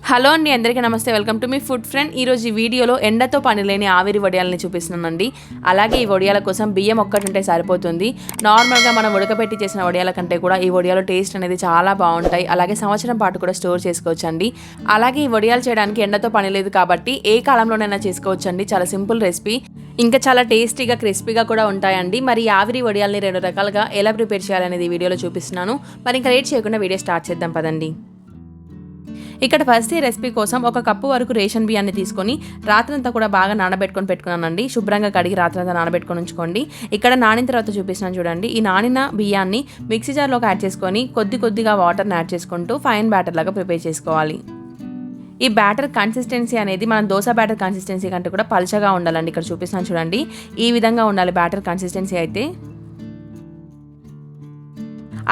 Hello అండి, అందరికీ నమస్తే. Welcome to me food friend. ఈరోజు ఈ వీడియోలో ఎండతో పని లేని ఆవిరి వడియాలని చూపిస్తున్నానండి. అలాగే ఈ వడియాల కోసం బియ్యం ఒక్కటి ఉంటే సరిపోతుంది. నార్మల్గా మనం ఉడకబెట్టి చేసిన వడియాల కంటే కూడా ఈ వడియాల టేస్ట్ అనేది చాలా బాగుంటాయి. అలాగే సంవత్సరం పాటు కూడా స్టోర్ చేసుకోవచ్చండి. అలాగే ఈ వడియాలు చేయడానికి ఎండతో పని లేదు కాబట్టి ఏ కాలంలోనైనా చేసుకోవచ్చండి. చాలా సింపుల్ రెసిపీ, ఇంకా చాలా టేస్టీగా క్రిస్పీగా కూడా ఉంటాయండి. మరి ఆవిరి వడియాలని 2 రకాలుగా ఎలా ప్రిపేర్ చేయాలనేది ఈ వీడియోలో చూపిస్తున్నాను. మరి ఇంకా లేట్ చేయకుండా వీడియో స్టార్ట్ చేద్దాం పదండి. ఇక్కడ ఫస్ట్ ఈ రెసిపీ కోసం 1 కప్పు వరకు రేషన్ బియ్యాన్ని తీసుకొని రాత్రంతా కూడా బాగా పెట్టుకున్నానండి. శుభ్రంగా కడిగి రాత్రంతా నానబెట్టుకొని ఉంచుకోండి. ఇక్కడ నానిన తర్వాత చూపిస్తున్నాను చూడండి. ఈ నానిన బియ్యాన్ని మిక్సీ జార్లోకి యాడ్ చేసుకొని కొద్దిగా వాటర్ని యాడ్ చేసుకుంటూ ఫైన్ బ్యాటర్ లాగా ప్రిపేర్ చేసుకోవాలి. ఈ బ్యాటర్ కన్సిస్టెన్సీ అనేది మనం దోశ బ్యాటర్ కన్సిస్టెన్సీ కంటే కూడా పలుచగా ఉండాలండి. ఇక్కడ చూపిస్తున్నాను చూడండి, ఈ విధంగా ఉండాలి బ్యాటర్ కన్సిస్టెన్సీ అయితే.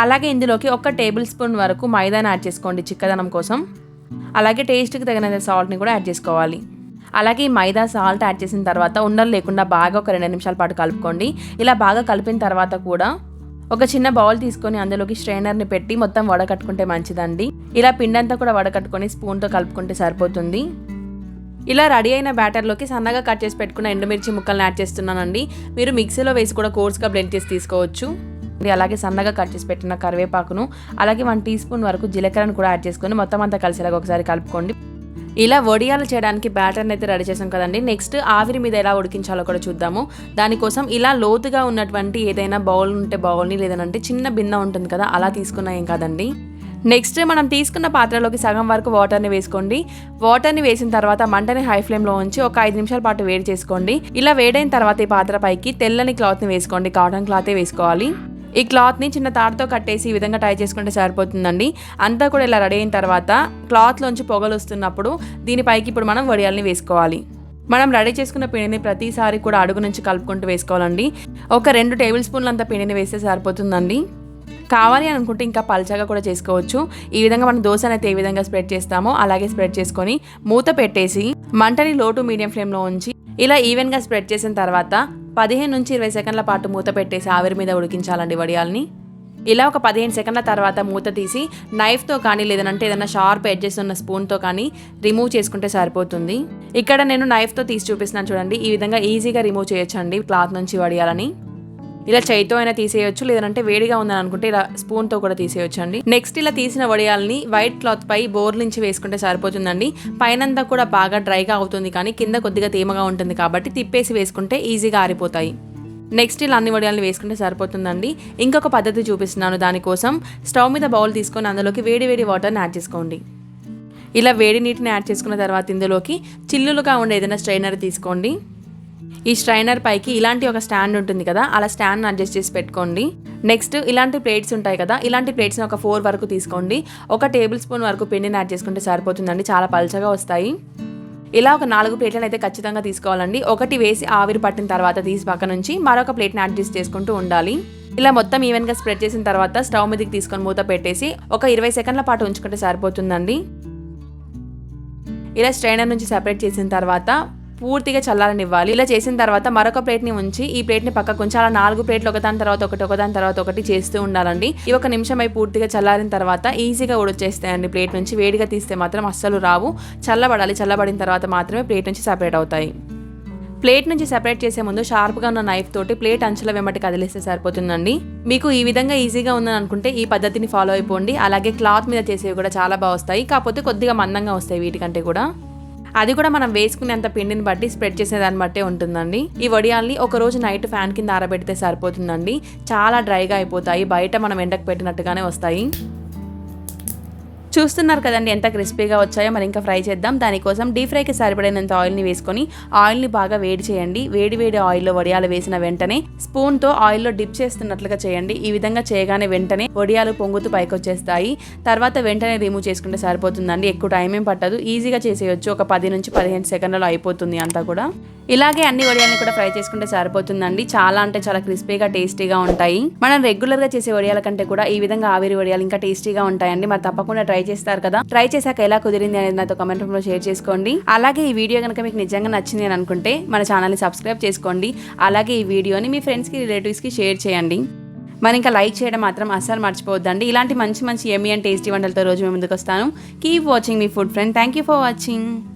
అలాగే ఇందులోకి 1 టేబుల్ స్పూన్ వరకు మైదాని యాడ్ చేసుకోండి చిక్కదనం కోసం. అలాగే టేస్ట్కి తగినంత సాల్ట్ని కూడా యాడ్ చేసుకోవాలి. అలాగే ఈ మైదా సాల్ట్ యాడ్ చేసిన తర్వాత ఉండలు లేకుండా బాగా ఒక 2 నిమిషాల పాటు కలుపుకోండి. ఇలా బాగా కలిపిన తర్వాత కూడా ఒక చిన్న బౌల్ తీసుకొని అందులోకి స్ట్రైనర్ని పెట్టి మొత్తం వడకట్టుకుంటే మంచిదండి. ఇలా పిండి అంతా కూడా వడకట్టుకొని స్పూన్తో కలుపుకుంటే సరిపోతుంది. ఇలా రెడీ అయిన బ్యాటర్లోకి సన్నగా కట్ చేసి పెట్టుకున్న ఎండుమిర్చి ముక్కల్ని యాడ్ చేస్తున్నానండి. మీరు మిక్సీలో వేసి కూడా కోర్స్గా బ్లెండ్ చేసి తీసుకోవచ్చు. అలాగే సన్నగా కట్ చేసి పెట్టిన కరివేపాకును, అలాగే 1 టీ స్పూన్ వరకు జీలకర్రను కూడా యాడ్ చేసుకొని మొత్తం అంతా కలిసేలాగా ఒకసారి కలుపుకోండి. ఇలా వడియాలు చేయడానికి బ్యాటర్ని అయితే రెడీ చేసాం కదండి. నెక్స్ట్ ఆవిరి మీద ఎలా ఉడికించాలో కూడా చూద్దాము. దానికోసం ఇలా లోతుగా ఉన్నటువంటి ఏదైనా బౌల్ ఉంటే బౌల్ని, లేదంటే చిన్న బిన్న ఉంటుంది కదా, అలా తీసుకున్నా ఏం కాదండి. నెక్స్ట్ మనం తీసుకున్న పాత్రలోకి సగం వరకు వాటర్ని వేసుకోండి. వాటర్ని వేసిన తర్వాత మంటని హై ఫ్లేమ్లో ఉంచి ఒక 5 నిమిషాల పాటు వేడి చేసుకోండి. ఇలా వేడైన తర్వాత ఈ పాత్ర పైకి తెల్లని క్లాత్ని వేసుకోండి. కాటన్ క్లాతే వేసుకోవాలి. ఈ క్లాత్ని చిన్న తాడుతో కట్టేసి ఈ విధంగా టై చేసుకుంటే సరిపోతుందండి. అంతా కూడా ఇలా రెడీ అయిన తర్వాత క్లాత్లోంచి పొగలు వస్తున్నప్పుడు దీనిపైకి ఇప్పుడు మనం వడియాల్ని వేసుకోవాలి. మనం రెడీ చేసుకున్న పిండిని ప్రతిసారి కూడా అడుగు నుంచి కలుపుకుంటూ వేసుకోవాలండి. ఒక 2 టేబుల్ స్పూన్లు అంత పిండిని వేస్తే సరిపోతుందండి. కావాలి అనుకుంటే ఇంకా పల్చగా కూడా చేసుకోవచ్చు. ఈ విధంగా మనం దోశ అయితే ఏ విధంగా స్ప్రెడ్ చేస్తామో అలాగే స్ప్రెడ్ చేసుకొని మూత పెట్టేసి మంటని లో టు మీడియం ఫ్లేమ్లో ఉంచి ఇలా ఈవెన్గా స్ప్రెడ్ చేసిన తర్వాత 15 నుంచి 20 సెకండ్ల పాటు మూత పెట్టేసి ఆవిరి మీద ఉడికించాలండి వడియాల్ని. ఇలా ఒక 15 సెకండ్ల తర్వాత మూత తీసి నైఫ్తో కానీ లేదంటే ఏదైనా షార్ప్ ఎడ్జెస్ ఉన్న స్పూన్తో కానీ రిమూవ్ చేసుకుంటే సరిపోతుంది. ఇక్కడ నేను నైఫ్తో తీసి చూపిస్తున్నాను చూడండి. ఈ విధంగా ఈజీగా రిమూవ్ చేయొచ్చండి క్లాత్ నుంచి వడియాలని. ఇలా చేయితో అయినా తీసేయొచ్చు, లేదంటే వేడిగా ఉందని అనుకుంటే ఇలా స్పూన్తో కూడా తీసేయొచ్చు అండి. నెక్స్ట్ ఇలా తీసిన వడియాల్ని వైట్ క్లాత్ పై బోర్లించి వేసుకుంటే సరిపోతుందండి. పైనంతా కూడా బాగా డ్రైగా అవుతుంది, కానీ కింద కొద్దిగా తేమగా ఉంటుంది కాబట్టి తిప్పేసి వేసుకుంటే ఈజీగా ఆరిపోతాయి. నెక్స్ట్ ఇలా అన్ని వడియాల్ని వేసుకుంటే సరిపోతుందండి. ఇంకొక పద్ధతి చూపిస్తున్నాను. దానికోసం స్టవ్ మీద బౌల్ తీసుకొని అందులోకి వేడి వాటర్ని యాడ్ చేసుకోండి. ఇలా వేడి నీటిని యాడ్ చేసుకున్న తర్వాత ఇందులోకి చిల్లులుగా ఉండే ఏదైనా స్ట్రైనర్ తీసుకోండి. ఈ స్ట్రైనర్ పైకి ఇలాంటి ఒక స్టాండ్ ఉంటుంది కదా, అలా స్టాండ్ని అడ్జస్ట్ చేసి పెట్టుకోండి. నెక్స్ట్ ఇలాంటి ప్లేట్స్ ఉంటాయి కదా, ఇలాంటి ప్లేట్స్ని ఒక 4 వరకు తీసుకోండి. 1 టేబుల్ స్పూన్ వరకు పిండిని యాడ్ చేసుకుంటే సరిపోతుందండి. చాలా పల్చగా వస్తాయి. ఇలా ఒక 4 ప్లేట్లను అయితే ఖచ్చితంగా తీసుకోవాలండి. ఒకటి వేసి ఆవిరి పట్టిన తర్వాత తీసి పక్క నుంచి మరొక ప్లేట్ని అడ్జస్ట్ చేసుకుంటూ ఉండాలి. ఇలా మొత్తం ఈవెన్గా స్ప్రెడ్ చేసిన తర్వాత స్టవ్ మీదకి తీసుకొని మూత పెట్టేసి ఒక 20 సెకండ్ల పాటు ఉంచుకుంటే సరిపోతుందండి. ఇలా స్ట్రైనర్ నుంచి సెపరేట్ చేసిన తర్వాత పూర్తిగా చల్లారనివ్వాలి. ఇలా చేసిన తర్వాత మరొక ప్లేట్ని ఉంచి ఈ ప్లేట్ని పక్కకు ఉంచి అలా 4 ప్లేట్లు ఒకదాని తర్వాత ఒకటి చేస్తూ ఉండాలండి. ఈ 1 నిమిషం అయి పూర్తిగా చల్లారిన తర్వాత ఈజీగా ఉడొచ్చేస్తాయండి. ప్లేట్ నుంచి వేడిగా తీస్తే మాత్రం అస్సలు రావు. చల్లబడాలి. చల్లబడిన తర్వాత మాత్రమే ప్లేట్ నుంచి సెపరేట్ అవుతాయి. ప్లేట్ నుంచి సెపరేట్ చేసే ముందు షార్ప్గా ఉన్న నైఫ్ తోటి ప్లేట్ అంచుల వెంబటి కదిలిస్తే సరిపోతుందండి. మీకు ఈ విధంగా ఈజీగా ఉందని అనుకుంటే ఈ పద్ధతిని ఫాలో అయిపోండి. అలాగే క్లాత్ మీద చేసేవి కూడా చాలా బాగా వస్తాయి, కాకపోతే కొద్దిగా మందంగా వస్తాయి వీటికంటే కూడా. అది కూడా మనం వేసుకునేంత పిండిని బట్టి స్ప్రెడ్ చేసేదాన్ని బట్టే ఉంటుందండి. ఈ వడియాల్ని ఒక రోజు నైట్ ఫ్యాన్ కింద ఆరబెడితే సరిపోతుందండి. చాలా డ్రైగా అయిపోతాయి, బయట మనం ఎండకు పెట్టినట్టుగానే వస్తాయి. చూస్తున్నారు కదండి ఎంత క్రిస్పీగా వచ్చాయో. మరి ఇంకా ఫ్రై చేద్దాం. దానికోసం డీప్ ఫ్రైకి సరిపడినంత ఆయిల్ని వేసుకొని ఆయిల్ని బాగా వేడి చేయండి. వేడి ఆయిల్లో వడియాలు వేసిన వెంటనే స్పూన్తో ఆయిల్లో డిప్ చేస్తున్నట్లుగా చేయండి. ఈ విధంగా చేయగానే వెంటనే వడియాలు పొంగుతూ పైకి వచ్చేస్తాయి. తర్వాత వెంటనే రిమూవ్ చేసుకుంటే సరిపోతుందండి. ఎక్కువ టైం ఏం పట్టదు, ఈజీగా చేసేయచ్చు. ఒక 10 నుంచి 15 సెకండ్లలో అయిపోతుంది అంతా కూడా. ఇలాగే అన్ని వడియాలను కూడా ఫ్రై చేసుకుంటే సరిపోతుందండి. చాలా అంటే చాలా క్రిస్పీగా టేస్టీగా ఉంటాయి. మనం రెగ్యులర్గా చేసే వడియాల కంటే కూడా ఈ విధంగా ఆవిరి వడియాలు ఇంకా టేస్టీగా ఉంటాయండి. మరి తప్పకుండా ట్రై చేస్తారు కదా. ట్రై చేశాక ఎలా కుదిరింది అనేది నాతో కామెంట్ రూపంలో షేర్ చేసుకోండి. అలాగే ఈ వీడియో కనుక మీకు నిజంగా నచ్చింది అని అనుకుంటే మన ఛానల్ని సబ్స్క్రైబ్ చేసుకోండి. అలాగే ఈ వీడియోని మీ ఫ్రెండ్స్కి రిలేటివ్స్కి షేర్ చేయండి. మరి ఇంకా లైక్ చేయడం మాత్రం అస్సలు మర్చిపోవద్దండి. ఇలాంటి మంచి మంచి యమ్మీ అండ్ టేస్టీ వంటలతో రోజు మేము ముందుకు వస్తాను. Keep watching me food friend. Thank you for watching.